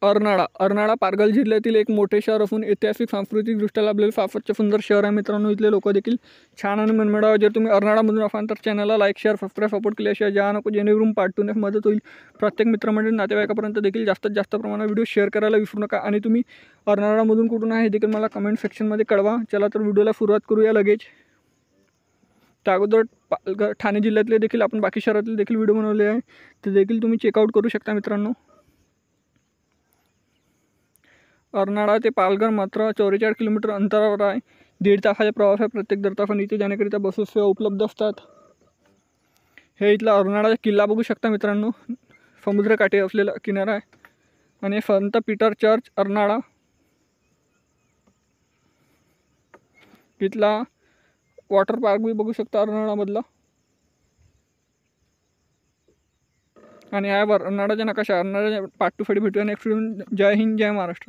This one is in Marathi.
अर्नाळा पारगल जिल्ह्यातील एक मोठे शहर असून ऐतिहासिक सांस्कृतिकदृष्ट्या लाभलेले फारच सुंदर शहर आहे मित्रांनो. इथले लोक देखील छान आणि मनमिळावू. जर तुम्ही अर्नाळामधून असाल तर चॅनलला लाईक शेअर सबस्क्राईब सपोर्ट केल्याशिवाय जा नको, जेणेकरून पार्ट 2 मदत होईल. प्रत्येक मित्रमंडळी नातेवाईकापर्यंत देखील जास्तीत जास्त प्रमाणात व्हिडिओ शेअर करायला विसरू नका. आणि तुम्ही अर्नाळामधून कुठून आहे हे देखील मला कमेंट सेक्शनमध्ये कळवा. चला तर व्हिडिओला सुरुवात करूया लगेच. त्या अगोदर ठाणे जिल्ह्यातले देखील आपण बाकी शहरातले देखील व्हिडिओ बनवले आहे, ते देखील तुम्ही चेकआउट करू शकता मित्रांनो. अर्नाळा ते पालघर मात्र 44 किलोमीटर अंतरावर आहे. 1.5 तासाचा प्रवास आहे प्रत्येक दरताफान. इथे जाण्याकरिता बसेस सेवा उपलब्ध असतात. हे इथला अर्नाळाचा किल्ला बघू शकता मित्रांनो. समुद्रकाठी असलेला किनारा आहे. आणि संत पीटर चर्च अर्नाळा. इथला वॉटर पार्क बी बघू शकता अर्नाळामधला. आणि हा अर्नाळाचा नकाशा. अर्नाळाच्या पार्ट 2 साठी भेटूया नेक्स्ट. जय हिंद, जय महाराष्ट्र.